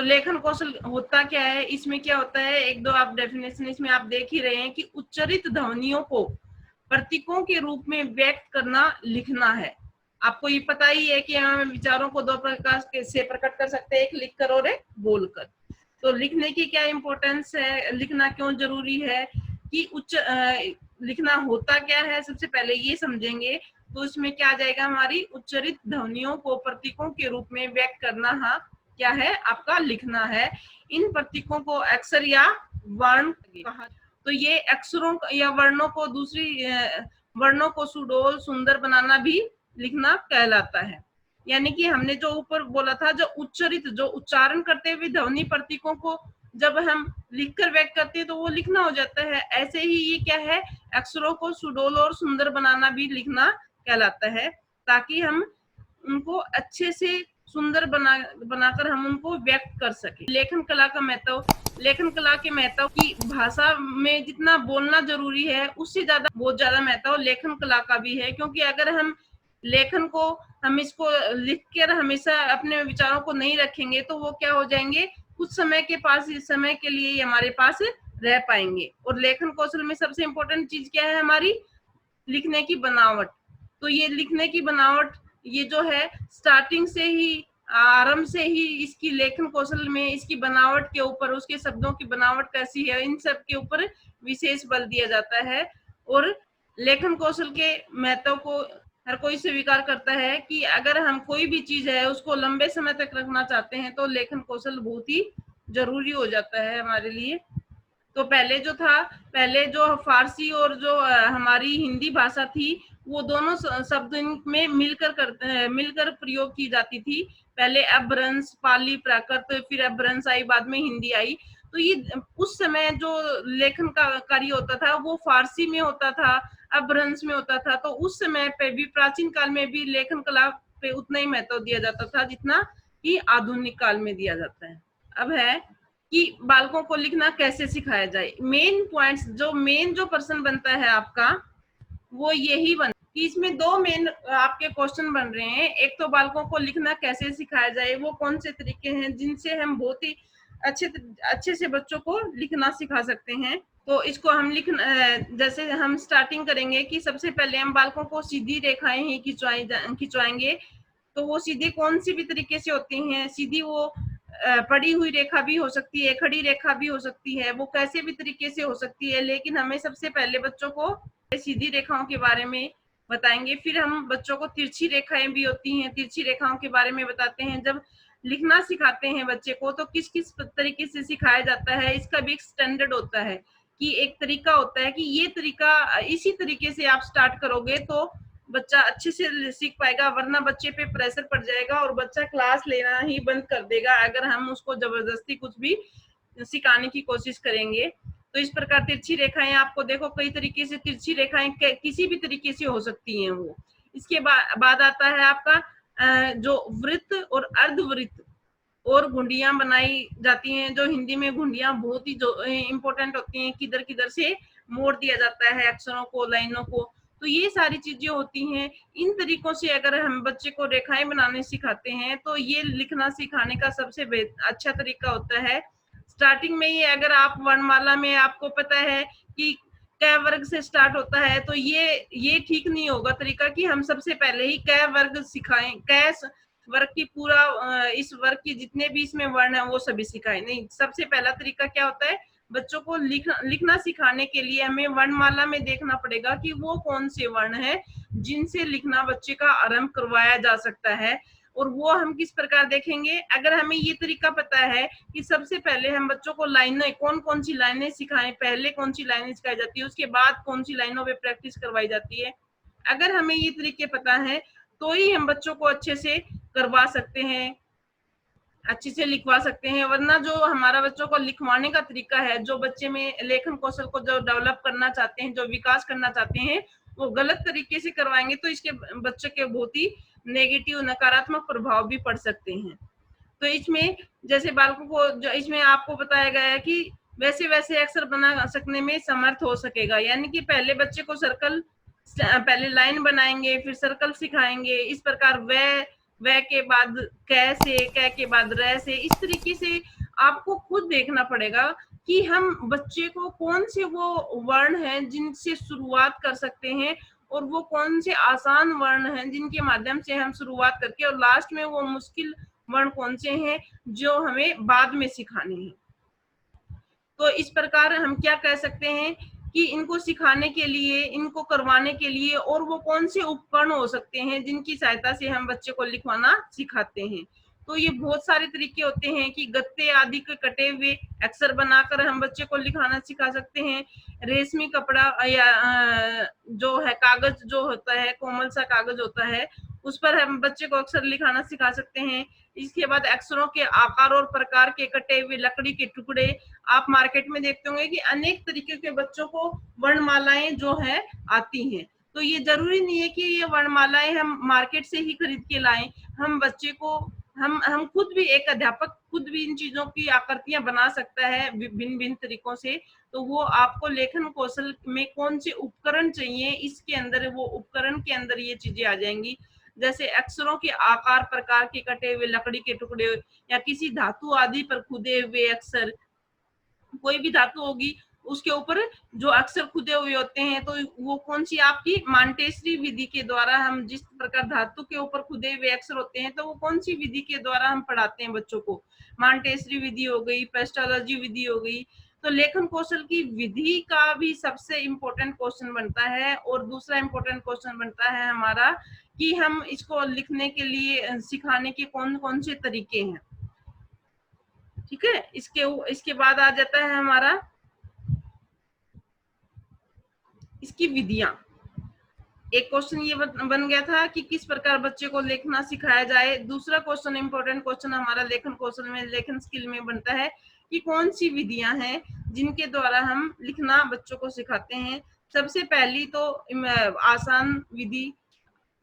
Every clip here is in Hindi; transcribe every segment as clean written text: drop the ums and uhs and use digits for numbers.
लेखन कौशल होता क्या है, इसमें क्या होता है, एक दो आप डेफिनेशन इसमें आप देख ही रहे हैं कि उच्चरित ध्वनियों को प्रतीकों के रूप में व्यक्त करना लिखना है। आपको ये पता ही है कि हम विचारों को दो प्रकार से प्रकट कर सकते हैं, एक लिखकर और एक बोलकर। तो लिखने की क्या इंपॉर्टेंस है, लिखना क्यों जरूरी है, कि लिखना होता क्या है, सबसे पहले ये समझेंगे तो इसमें क्या आ जाएगा, हमारी उच्चरित ध्वनियों को प्रतीकों के रूप में व्यक्त करना क्या है, आपका लिखना है। इन प्रतीकों को अक्षर या वर्ण कहा। तो ये अक्षरों या वर्णों को दूसरी वर्णों को सुडौल सुंदर बनाना भी लिखना कहलाता है। यानी कि हमने जो ऊपर बोला था, जो उच्चरित, जो उच्चारण करते हुए ध्वनि प्रतीकों को जब हम लिखकर व्यक्त करते हैं तो वो लिखना हो जाता है। ऐसे ही ये क्या है, अक्षरों को सुडौल और सुंदर बनाना भी लिखना कहलाता है, ताकि हम उनको अच्छे से सुंदर बनाकर हम उनको व्यक्त कर सके। लेखन कला का महत्व, लेखन कला के महत्व की भाषा में जितना बोलना जरूरी है उससे ज्यादा, बहुत ज्यादा महत्व लेखन कला का भी है। क्योंकि अगर हम लेखन को, हम इसको लिख कर हमेशा अपने विचारों को नहीं रखेंगे तो वो क्या हो जाएंगे, कुछ समय के पास, इस समय के लिए हमारे पास रह पाएंगे। और लेखन कौशल में सबसे इम्पोर्टेंट चीज क्या है, हमारी लिखने की बनावट। तो ये लिखने की बनावट, ये जो है स्टार्टिंग से ही, आरंभ से ही इसकी लेखन कौशल में इसकी बनावट के ऊपर, उसके शब्दों की बनावट कैसी है, इन सब के ऊपर विशेष बल दिया जाता है। और लेखन कौशल के महत्व को हर कोई स्वीकार करता है कि अगर हम कोई भी चीज है उसको लंबे समय तक रखना चाहते हैं तो लेखन कौशल बहुत ही जरूरी हो जाता है हमारे लिए। तो पहले जो था, पहले जो फारसी और जो हमारी हिंदी भाषा थी, वो दोनों शब्द में मिलकर प्रयोग की जाती थी। पहले अपभ्रंश, पाली, प्राकृत, फिर अपभ्रंश आई, बाद में हिंदी आई। तो ये उस समय जो लेखन का कार्य होता था वो फारसी में होता था, अपभ्रंश में होता था। तो उस समय पे भी, प्राचीन काल में भी लेखन कला पे उतना ही महत्व दिया जाता था जितना कि आधुनिक काल में दिया जाता है। अब है कि बालकों को लिखना कैसे सिखाया जाए। मेन पॉइंट्स, जो मेन जो प्रश्न बनता है आपका, वो यही बन कि इसमें दो मेन आपके क्वेश्चन बन रहे हैं। एक तो बालकों को लिखना कैसे सिखाया जाए, वो कौन से तरीके हैं जिनसे हम बहुत ही अच्छे से बच्चों को लिखना सिखा सकते हैं। तो इसको हम जैसे हम स्टार्टिंग करेंगे कि सबसे पहले हम बालकों को सीधी रेखाएं ही खिंचवाएंगे। तो वो सीधे कौन सी भी तरीके से होती हैं, सीधी वो पड़ी हुई रेखा भी हो सकती है, खड़ी रेखा भी हो सकती है, वो कैसे भी तरीके से हो सकती है। लेकिन हमें सबसे पहले बच्चों को सीधी रेखाओं के बारे में बताएंगे। फिर हम बच्चों को तिरछी रेखाएं भी होती हैं, तिरछी रेखाओं के बारे में बताते हैं। जब लिखना सिखाते हैं बच्चे को तो किस किस तरीके से सिखाया जाता है, इसका भी एक स्टैंडर्ड होता है कि एक तरीका होता है कि ये तरीका, इसी तरीके से आप स्टार्ट करोगे तो बच्चा अच्छे से सीख पाएगा, वरना बच्चे पे प्रेशर पड़ जाएगा और बच्चा क्लास लेना ही बंद कर देगा अगर हम उसको जबरदस्ती कुछ भी सिखाने की कोशिश करेंगे। तो इस प्रकार तिरछी रेखाएं, आपको देखो कई तरीके से तिरछी रेखाएं किसी भी तरीके से हो सकती हैं वो। इसके बाद आता है आपका जो वृत्त और अर्धवृत्त और घुंडियां बनाई जाती हैं। जो हिंदी में घुंडियां बहुत ही जो इम्पोर्टेंट होती हैं, किधर किधर से मोड़ दिया जाता है अक्षरों को, लाइनों को। तो ये सारी चीजें होती हैं। इन तरीकों से अगर हम बच्चे को रेखाएं बनाने सिखाते हैं तो ये लिखना सिखाने का सबसे अच्छा तरीका होता है। स्टार्टिंग में ही अगर आप वर्णमाला में आपको पता है कि क वर्ग से स्टार्ट होता है तो ये ठीक नहीं होगा तरीका कि हम सबसे पहले ही क वर्ग सिखाएं, क वर्ग की पूरा, इस वर्ग की जितने भी इसमें वर्ण है वो सभी सिखाएं। नहीं, सबसे पहला तरीका क्या होता है, बच्चों को लिखना सिखाने के लिए हमें वर्णमाला में देखना पड़ेगा कि वो कौन से वर्ण है जिनसे लिखना बच्चे का आरंभ करवाया जा सकता है। और वो हम किस प्रकार देखेंगे, अगर हमें ये तरीका पता है कि सबसे पहले हम बच्चों को लाइनें, कौन कौन सी लाइनें सिखाएं, पहले कौन सी लाइनें सिखाई जाती है, उसके बाद कौन सी लाइनों पे प्रैक्टिस करवाई जाती है, अगर हमें ये तरीके पता है तो ही हम बच्चों को अच्छे से करवा सकते हैं, अच्छे से लिखवा सकते हैं। वरना जो हमारा बच्चों को लिखवाने का तरीका है, जो बच्चे में लेखन कौशल को जो डेवलप करना चाहते हैं, जो विकास करना चाहते हैं, वो गलत तरीके से करवाएंगे तो इसके बच्चे के बहुत ही नेगेटिव, नकारात्मक प्रभाव भी पड़ सकते हैं। तो इसमें जैसे बालकों को इसमें आपको बताया गया है कि वैसे वैसे अक्षर बना सकने में समर्थ हो सकेगा। यानी कि पहले बच्चे को सर्कल, पहले लाइन बनाएंगे, फिर सर्कल सिखाएंगे, इस प्रकार वह व के बाद कै से, कै के बाद रै से, इस तरीके से आपको खुद देखना पड़ेगा कि हम बच्चे को कौन से वो वर्ण हैं जिनसे शुरुआत कर सकते हैं, और वो कौन से आसान वर्ण हैं जिनके माध्यम से हम शुरुआत करके और लास्ट में वो मुश्किल वर्ण कौन से हैं जो हमें बाद में सिखाने हैं। तो इस प्रकार हम क्या कह सकते हैं कि इनको सिखाने के लिए, इनको करवाने के लिए और वो कौन से उपकरण हो सकते हैं जिनकी सहायता से हम बच्चे को लिखवाना सिखाते हैं। तो ये बहुत सारे तरीके होते हैं कि गत्ते आदि के कटे हुए अक्षर बनाकर हम बच्चे को लिखाना सिखा सकते हैं। रेशमी कपड़ा या जो है कागज जो होता है, कोमल सा कागज होता है, उस पर हम बच्चे को अक्षर लिखाना सिखा सकते हैं। इसके बाद अक्षरों के आकार और प्रकार के कटे हुए लकड़ी के टुकड़े, आप मार्केट में देखते होंगे कि अनेक तरीके के बच्चों को वर्णमालाएं जो है आती हैं। तो ये जरूरी नहीं है कि ये वर्णमालाएं हम मार्केट से ही खरीद के लाएं। हम बच्चे को हम खुद भी, एक अध्यापक खुद भी इन चीजों की आकृतियां बना सकता है भिन्न भिन्न तरीकों से। तो वो आपको लेखन कौशल में कौन से उपकरण चाहिए, इसके अंदर वो उपकरण के अंदर ये चीजें आ जाएंगी। जैसे अक्षरों के आकार प्रकार के कटे हुए लकड़ी के टुकड़े या किसी धातु आदि पर खुदे हुए अक्षर, कोई भी धातु होगी उसके ऊपर जो अक्षर खुदे हुए होते हैं, तो वो कौन सी आपकी मांटेसरी विधि के द्वारा, हम जिस प्रकार धातु के ऊपर खुदे हुए अक्षर होते हैं तो वो कौन सी विधि के द्वारा हम पढ़ाते हैं बच्चों को। मांटेसरी विधि हो गई, पेस्टोलॉजी विधि हो गई। तो लेखन कौशल की विधि का भी सबसे इम्पोर्टेंट क्वेश्चन बनता है। और दूसरा इम्पोर्टेंट क्वेश्चन बनता है हमारा कि हम इसको लिखने के लिए सिखाने के कौन कौन से तरीके हैं। ठीक है, इसके बाद आ जाता है हमारा इसकी विधियां। एक क्वेश्चन ये बन गया था कि किस प्रकार बच्चे को लिखना सिखाया जाए। दूसरा क्वेश्चन, इंपॉर्टेंट क्वेश्चन हमारा लेखन कौशल में, लेखन स्किल में बनता है कि कौन सी विधियां हैं जिनके द्वारा हम लिखना बच्चों को सिखाते हैं। सबसे पहली तो आसान विधि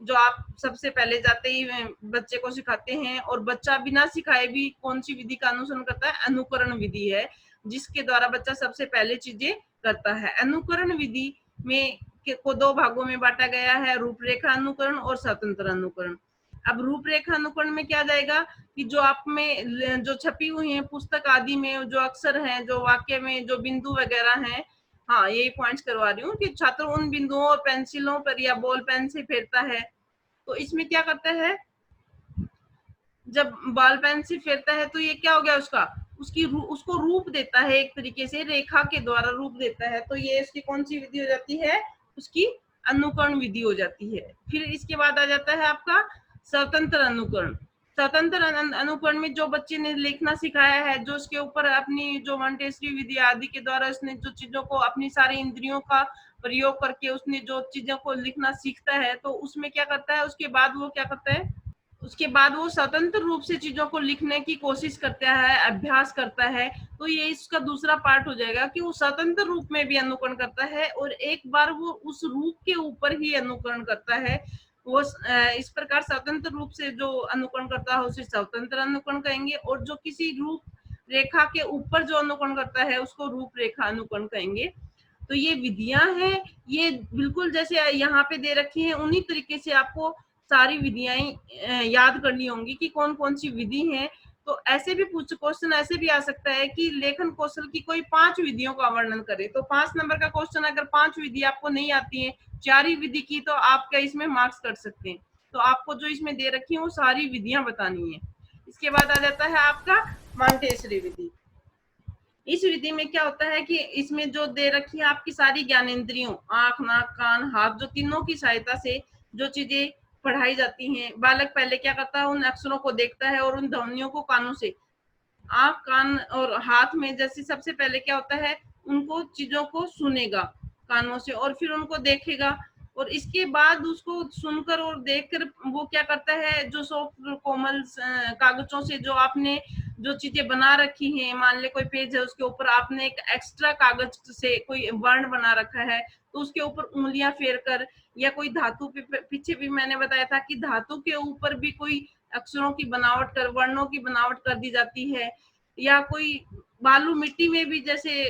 जो आप सबसे पहले जाते ही बच्चे को सिखाते हैं, और बच्चा बिना सिखाए भी कौन सी विधि का अनुसरण करता है, अनुकरण विधि है, जिसके द्वारा बच्चा सबसे पहले चीजें करता है। अनुकरण विधि में को दो भागों में बांटा गया है, रूपरेखा अनुकरण और स्वतंत्र अनुकरण। अब रूपरेखा अनुकरण में क्या जाएगा कि जो आप में जो छपी हुई है पुस्तक आदि में जो अक्षर हैं, जो वाक्य में जो बिंदु वगैरह हैं, हाँ यही पॉइंट्स करवा रही हूँ कि छात्र उन बिंदुओं और पेंसिलों पर या बॉल पेन से फेरता है। तो इसमें क्या करता है, जब बॉल पेन से फेरता है तो ये क्या हो गया, उसको रूप देता है, एक तरीके से रेखा के द्वारा रूप देता है। तो ये इसकी कौन सी विधि हो जाती है, उसकी अनुकरण विधि हो जाती है। फिर इसके बाद आ जाता है आपका स्वतंत्र अनुकरण। स्वतंत्र अनुकरण में जो बच्चे ने लिखना सिखाया है, जो उसके ऊपर अपनी जो मंटेसरी विधि आदि के द्वारा उसने जो चीजों को अपनी सारी इंद्रियों का प्रयोग करके उसने जो चीजों को लिखना सीखता है, तो उसमें क्या करता है, उसके बाद वो क्या करता है, उसके बाद वो स्वतंत्र रूप से चीजों को लिखने की कोशिश करता है, अभ्यास करता है। तो ये इसका दूसरा पार्ट हो जाएगा कि वो स्वतंत्र रूप में भी अनुकरण करता है और एक बार वो उस रूप के ऊपर ही अनुकरण करता है। वो इस प्रकार स्वतंत्र रूप से जो अनुकरण करता है उसे स्वतंत्र अनुकरण कहेंगे, और जो किसी रूप रेखा के ऊपर जो अनुकरण करता है उसको रूपरेखा अनुकरण कहेंगे। तो ये विधियां हैं, ये बिल्कुल जैसे यहाँ पे दे रखी है उन्हीं तरीके से आपको सारी विधियां याद करनी होंगी कि कौन कौन सी विधि है। तो ऐसे भी क्वेश्चन ऐसे भी आ सकता है कि लेखन कौशल की कोई 5 विधियों का वर्णन करे। तो 5 नंबर का क्वेश्चन, अगर 5 विधि आपको नहीं आती है, 4 ही विधि की, तो आप क्या इसमें मार्क्स कर सकते हैं। तो आपको जो इसमें दे रखी है वो सारी विधियां बतानी है। इसके बाद आ जाता है आपका मांटेसरी विधि। इस विधि में क्या होता है कि इसमें जो दे रखी है आपकी सारी ज्ञानेंद्रियों, आंख नाक कान हाथ, जो तीनों की सहायता से जो चीजें पढ़ाई जाती हैं। बालक पहले क्या करता है, उन अक्षरों को देखता है और उन ध्वनियों को कानों से, आंख कान और हाथ में, जैसे सबसे पहले क्या होता है, उनको चीजों को सुनेगा कानों से और फिर उनको देखेगा, और इसके बाद उसको सुनकर और देखकर वो क्या करता है, जो सॉफ्ट कोमल कागजों से जो आपने जो चीजें बना रखी हैं, मान ले कोई पेज है उसके ऊपर आपने एक एक्स्ट्रा कागज से कोई वर्ण बना रखा है, तो उसके ऊपर उंगलियां फेर कर, या कोई धातु पीछे भी मैंने बताया था कि धातु के ऊपर भी कोई अक्षरों की बनावट कर, वर्णों की बनावट कर दी जाती है, या कोई बालू मिट्टी में भी जैसे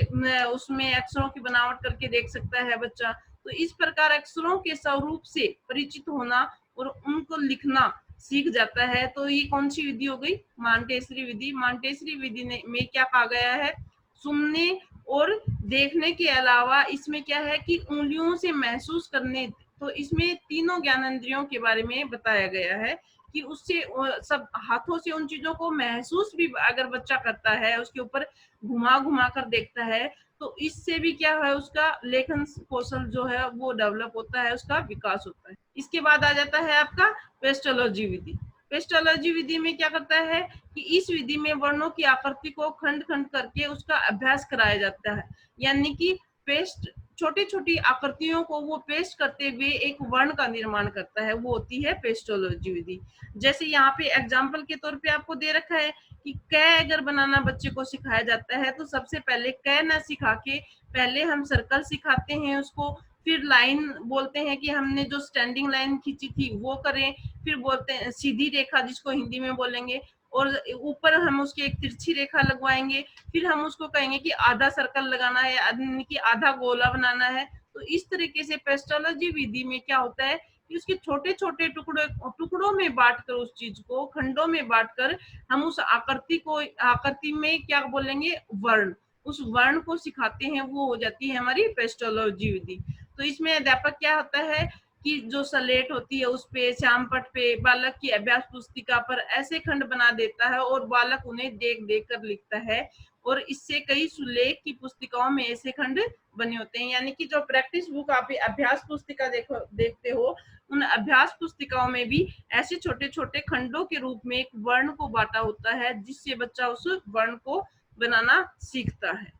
उसमें अक्षरों की बनावट करके देख सकता है बच्चा। तो इस प्रकार अक्षरों के स्वरूप से परिचित होना और उनको लिखना सीख जाता है। तो ये कौन सी विधि हो गई? मॉन्टेसरी विधि। मॉन्टेसरी विधि में क्या कहा गया है? सुनने और देखने के अलावा इसमें क्या है कि उंगलियों से महसूस करने, तो इसमें तीनों ज्ञानेंद्रियों के बारे में बताया गया है कि उससे सब हाथों से उन चीजों को महसूस भी अगर बच्चा करता है, उसके ऊपर घुमा घुमा कर देखता है, तो इससे भी क्या है, उसका लेखन कौशल जो है वो डेवलप होता है, उसका विकास होता है। इसके बाद आ जाता है आपका पेस्टोलॉजी विधि। पेस्टोलॉजी विधि में क्या करता है कि इस विधि में वर्णों की आकृति को खंड खंड करके उसका अभ्यास कराया जाता है, यानी कि पेस्ट छोटी छोटी आकृतियों को वो पेस्ट करते हुए एक वर्ण का निर्माण करता है, वो होती है पेस्टोलॉजी विधि। जैसे यहाँ पे एग्जाम्पल के तौर पे आपको दे रखा है कि क अगर बनाना बच्चे को सिखाया जाता है, तो सबसे पहले क ना सिखा के पहले हम सर्कल सिखाते हैं उसको, फिर लाइन बोलते हैं कि हमने जो स्टैंडिंग लाइन खींची थी वो करें, फिर बोलते हैं सीधी रेखा जिसको हिंदी में बोलेंगे, और ऊपर हम उसके एक तिरछी रेखा लगवाएंगे, फिर हम उसको कहेंगे कि आधा सर्कल लगाना है, यानी कि आधा गोला बनाना है। तो इस तरीके से पेस्टोलॉजी विधि में क्या होता है कि उसके छोटे छोटे टुकड़ों में बांटकर, उस चीज को खंडों में बांटकर हम उस आकृति में क्या बोलेंगे, वर्ण, उस वर्ण को सिखाते हैं, वो हो जाती है हमारी पेस्टोलॉजी विधि। तो इसमें अध्यापक क्या होता है कि जो स्लेट होती है उस पे, श्याम पट पे, बालक की अभ्यास पुस्तिका पर ऐसे खंड बना देता है और बालक उन्हें देख देख कर लिखता है, और इससे कई सुलेख की पुस्तिकाओं में ऐसे खंड बने होते हैं। यानी कि जो प्रैक्टिस बुक आप अभ्यास पुस्तिका देखते हो, उन अभ्यास पुस्तिकाओं में भी ऐसे छोटे छोटे खंडों के रूप में एक वर्ण को बांटा होता है, जिससे बच्चा उस वर्ण को बनाना सीखता है।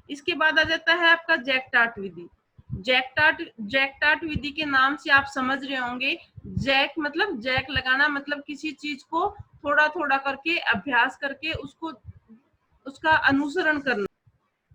इसके बाद आ जाता है आपका जैक-टार्ट विधि। जैक-टार्ट विधि के नाम से आप समझ रहे होंगे, जैक मतलब जैक लगाना, मतलब किसी चीज को थोड़ा थोड़ा करके अभ्यास करके उसको उसका अनुसरण करना।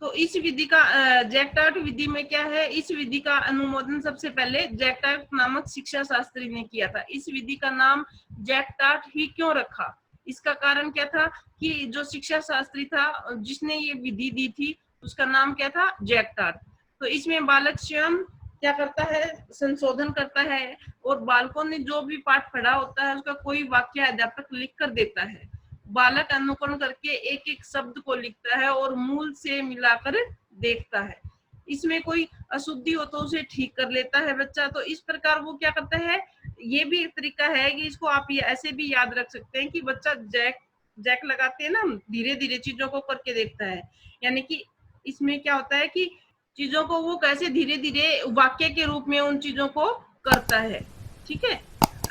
तो इस विधि का जैक-टार्ट विधि में क्या है, इस विधि का अनुमोदन सबसे पहले जैक-टार्ट नामक शिक्षा शास्त्री ने किया था। इस विधि का नाम जैक-टार्ट ही क्यों रखा, इसका कारण क्या था कि जो शिक्षा शास्त्री था जिसने ये विधि दी थी, उसका नाम क्या था, जैक-टार्ट। तो इसमें बालक स्वयं क्या करता है, संशोधन करता है, और बालकों ने जो भी पाठ पढ़ा होता है उसका कोई वाक्य अध्यापक लिख कर देता है। बालक अनुकरण करके एक एक शब्द को लिखता है और मूल से मिलाकर देखता है। इसमें कोई अशुद्धि हो तो उसे ठीक कर लेता है बच्चा। तो इस प्रकार वो क्या करता है, ये भी एक तरीका है कि इसको आप ये ऐसे भी याद रख सकते हैं कि बच्चा जैक लगाते हैं ना, धीरे धीरे चीजों को करके देखता है, यानी कि इसमें क्या होता है कि चीजों को वो कैसे धीरे धीरे वाक्य के रूप में उन चीजों को करता है। ठीक है।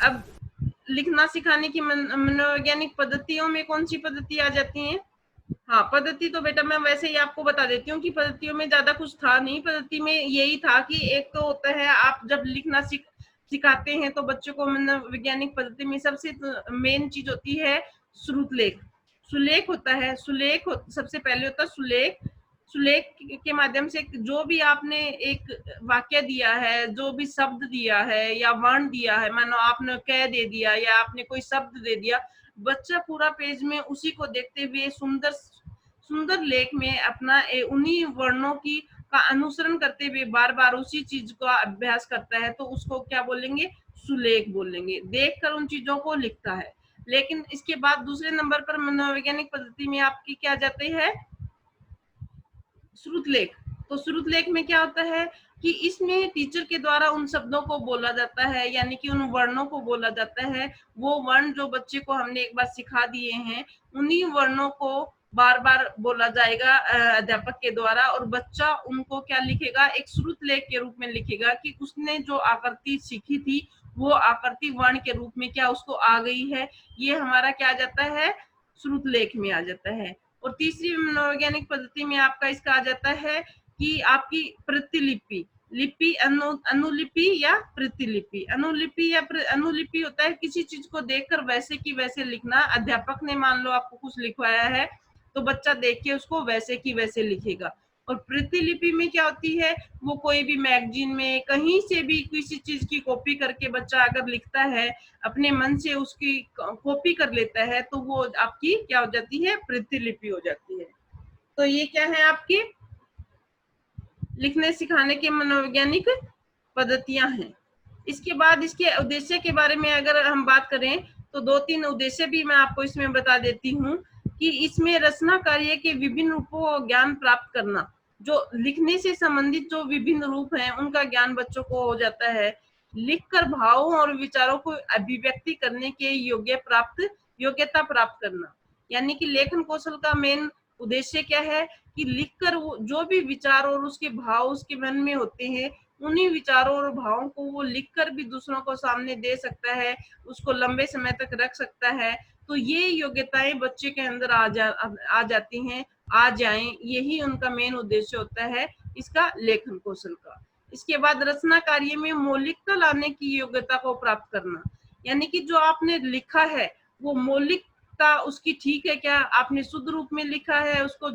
अब लिखना सिखाने की मनोवैज्ञानिक पद्धतियों में कौन सी पद्धति आ जाती है? हाँ, पद्धति तो बेटा मैं वैसे ही आपको बता देती हूँ कि पद्धतियों में ज्यादा कुछ था नहीं। पद्धति में यही था कि एक तो होता है, आप जब लिखना सिखाते हैं तो बच्चों को मनोवैज्ञानिक पद्धति में सबसे मेन चीज होती है श्रुतलेख। सुलेख होता है, सबसे पहले होता है सुलेख। सुलेख के माध्यम से जो भी आपने एक वाक्य दिया है, जो भी शब्द दिया है या वर्ण दिया है, मानो आपने कह दे दिया या आपने कोई शब्द दे दिया, बच्चा पूरा पेज में उसी को देखते हुए सुंदर सुंदर लेख में अपना उन्हीं वर्णों की का अनुसरण करते हुए बार बार उसी चीज का अभ्यास करता है, तो उसको क्या बोलेंगे, सुलेख बोलेंगे। देखकर उन चीजों को लिखता है। लेकिन इसके बाद दूसरे नंबर पर मनोवैज्ञानिक पद्धति में आपकी क्या जाती है, श्रुतलेख। तो श्रुतलेख में क्या होता है कि इसमें टीचर के द्वारा उन शब्दों को बोला जाता है, यानी कि उन वर्णों को बोला जाता है। वो वर्ण जो बच्चे को हमने एक बार सिखा दिए हैं, उन्हीं वर्णों को बार बार बोला जाएगा अध्यापक के द्वारा, और बच्चा उनको क्या लिखेगा, एक श्रुतलेख के रूप में लिखेगा कि उसने जो आकृति सीखी थी वो आकृति वर्ण के रूप में क्या उसको आ गई है। ये हमारा क्या आ जाता है, श्रुतलेख में आ जाता है। और तीसरी मनोवैज्ञानिक पद्धति में आपका इसका आ जाता है कि आपकी प्रतिलिपि, लिपि अनुलिपि या प्रतिलिपि। अनुलिपि होता है किसी चीज को देखकर वैसे की वैसे लिखना। अध्यापक ने मान लो आपको कुछ लिखवाया है तो बच्चा देख के उसको वैसे की वैसे लिखेगा। और प्रतिलिपि में क्या होती है, वो कोई भी मैगजीन में कहीं से भी किसी चीज की कॉपी करके बच्चा अगर लिखता है, अपने मन से उसकी कॉपी कर लेता है, तो वो आपकी क्या हो जाती है, प्रतिलिपि हो जाती है। तो ये क्या है, आपकी लिखने सिखाने के मनोवैज्ञानिक पद्धतियां हैं। इसके बाद इसके उद्देश्य के बारे में अगर हम बात करें तो 2-3 उद्देश्य भी मैं आपको इसमें बता देती हूँ कि इसमें रचना कार्य के विभिन्न रूपों का ज्ञान प्राप्त करना, जो लिखने से संबंधित जो विभिन्न रूप हैं उनका ज्ञान बच्चों को हो जाता है। लिखकर भावों और विचारों को अभिव्यक्ति करने के योग्यता प्राप्त करना, यानी कि लेखन कौशल का मेन उद्देश्य क्या है कि लिखकर वो जो भी विचार और उसके भाव उसके मन में होते हैं, उन्हीं विचारों और भावों को वो लिखकर भी दूसरों को सामने दे सकता है, उसको लंबे समय तक रख सकता है। तो ये योग्यताएं बच्चे के अंदर आ जाती हैं, आ जाएं, यही उनका मेन उद्देश्य होता है इसका लेखन कौशल का। इसके बाद रचना कार्य में मौलिकता लाने की योग्यता को प्राप्त करना, यानी कि जो आपने लिखा है वो मौलिकता उसकी ठीक है क्या, आपने शुद्ध रूप में लिखा है, उसको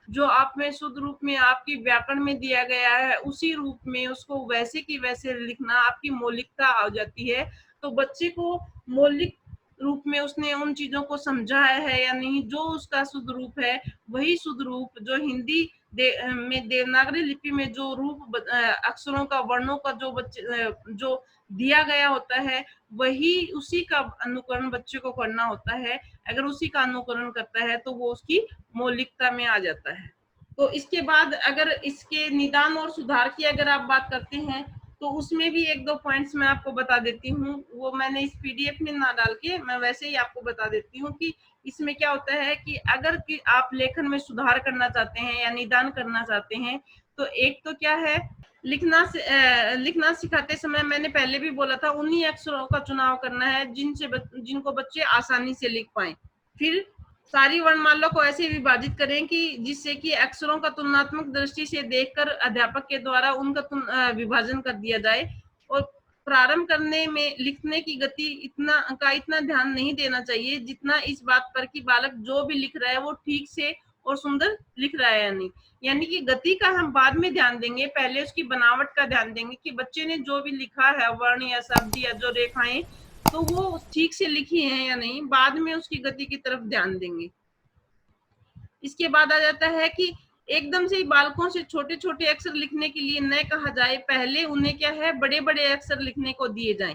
जो आप में शुद्ध रूप में आपकी व्याकरण में दिया गया है उसी रूप में उसको वैसे की वैसे लिखना, आपकी मौलिकता आ जाती है। तो बच्चे को मौलिक रूप में उसने उन चीजों को समझा है या नहीं, जो उसका शुद्ध रूप है वही शुद्ध रूप जो हिंदी में देवनागरी लिपि में जो रूप अक्षरों का वर्णों का जो दिया गया होता है वही उसी का अनुकरण बच्चे को करना होता है। अगर उसी का अनुकरण करता है तो वो उसकी मौलिकता में आ जाता है। तो इसके बाद अगर इसके निदान और सुधार की अगर आप बात करते हैं तो उसमें भी 1-2 पॉइंट्स मैं आपको बता देती हूँ। वो मैंने इस पीडीएफ में ना डाल के मैं वैसे ही आपको बता देती हूँ कि इसमें क्या होता है कि अगर कि आप लेखन में सुधार करना चाहते हैं या निदान करना चाहते हैं तो एक तो क्या है, लिखना सिखाते समय मैंने पहले भी बोला था उन्हीं अक्षरों का चुनाव करना है जिनको बच्चे आसानी से लिख पाए। फिर सारी वर्णमाला को ऐसे विभाजित करें कि जिससे कि अक्षरों का तुलनात्मक दृष्टि से देखकर अध्यापक के द्वारा उनका विभाजन कर दिया जाए। और प्रारंभ करने में लिखने की गति इतना ध्यान नहीं देना चाहिए जितना इस बात पर कि बालक जो भी लिख रहा है वो ठीक से और सुंदर लिख रहा है या नहीं। यानी कि गति का हम बाद में ध्यान देंगे, पहले उसकी बनावट का ध्यान देंगे कि बच्चे ने जो भी लिखा है वर्ण या शब्द या जो रेखाएं तो वो ठीक से लिखी हैं या नहीं, बाद में उसकी गति की तरफ ध्यान देंगे। इसके बाद आ जाता है कि एकदम से ही बालकों से छोटे छोटे अक्षर लिखने के लिए न कहा जाए, पहले उन्हें क्या है बड़े बड़े अक्षर लिखने को दिए जाएं।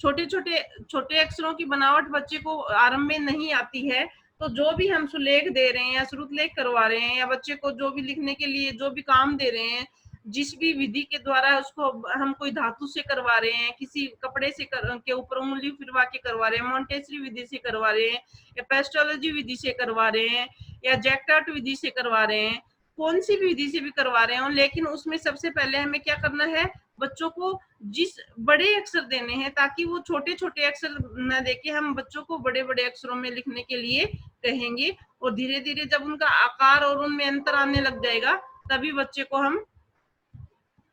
छोटे अक्षरों की बनावट बच्चे को आरंभ में नहीं आती है तो जो भी हम सुलेख दे रहे हैं या श्रुतलेख करवा रहे हैं या बच्चे को जो भी लिखने के लिए जो भी काम दे रहे हैं, जिस भी विधि के द्वारा उसको हम कोई धातु से करवा रहे हैं, किसी कपड़े से के ऊपर उंगली फिरवा के करवा रहे हैं, मॉन्टेसरी विधि से करवा रहे हैं या पेस्टोलॉजी विधि से करवा रहे हैं या जैक्टार्ट विधि से करवा रहे हैं, कौन सी भी विधि से भी करवा रहे हो, लेकिन उसमें सबसे पहले हमें क्या करना है, बच्चों को जिस बड़े अक्षर देने हैं ताकि वो छोटे छोटे अक्षर न देके हम बच्चों को बड़े बड़े अक्षरों में लिखने के लिए कहेंगे। और धीरे धीरे जब उनका आकार और उनमें अंतर आने लग जाएगा तभी बच्चे को हम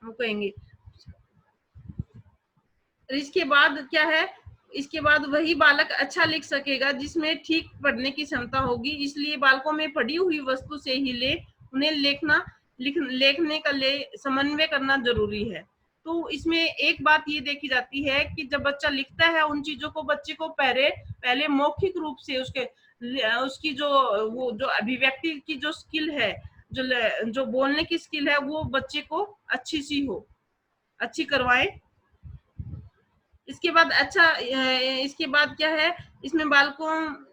कहेंगे। इसके बाद क्या है, इसके बाद वही बालक अच्छा लिख सकेगा जिसमें ठीक पढ़ने की क्षमता होगी। इसलिए बालकों में पढ़ी हुई वस्तु से ही उन्हें लेखने का समन्वय करना जरूरी है। तो इसमें एक बात ये देखी जाती है कि जब बच्चा लिखता है उन चीजों को बच्चे को पहले मौखिक रूप से उसकी जो अभिव्यक्ति की जो स्किल है, जो बोलने की स्किल है वो बच्चे को अच्छी करवाएं। इसके बाद क्या है, इसमें बालकों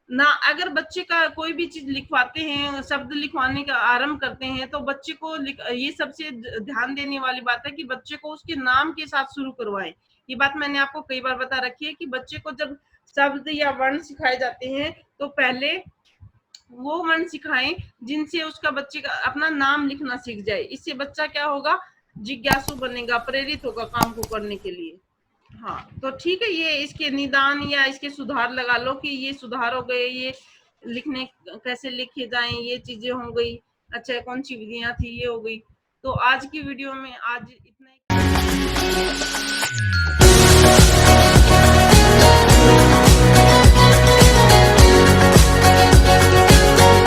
ना अगर बच्चे का कोई भी चीज लिखवाते हैं, शब्द लिखवाने का आरंभ करते हैं तो बच्चे को ये सबसे ध्यान देने वाली बात है कि बच्चे को उसके नाम के साथ शुरू करवाएं। ये बात मैंने आपको कई बार बता रखी है कि बच्चे को जब शब्द या वर्ण सिखाए जाते हैं तो पहले वो वर्ण सिखाएं जिनसे उसका बच्चे का अपना नाम लिखना सीख जाए। इससे बच्चा क्या होगा, जिज्ञासु बनेगा, प्रेरित होगा काम को करने के लिए। हाँ तो ठीक है, ये इसके निदान या इसके सुधार लगा लो कि ये सुधार हो गए, ये लिखने कैसे लिखे जाएं, ये चीजें हो गई। अच्छा कौन सी विधियां थी, ये हो गई। तो आज की वीडियो में आज इतना ही।